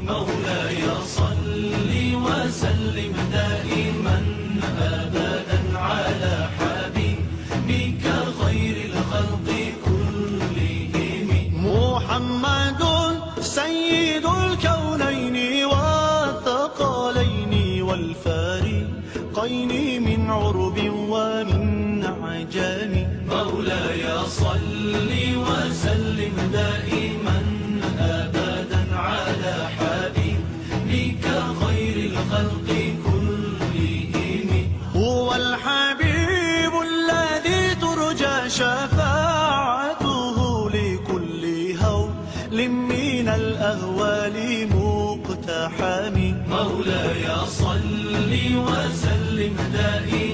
مولاي صل وسلم دائما أبدا على حبيبك خير الخلق كلهم. محمد سيد الكونين والثقلين والفارقين من عرب ومن عجم. مولاي صل وسلم دائما أبدا على حبيبك خير الخلق كلهم. هو الحبيب الذي ترجى شفاعته لكل هول من الأهوال مقتحم. مولاي صل وسلم دائما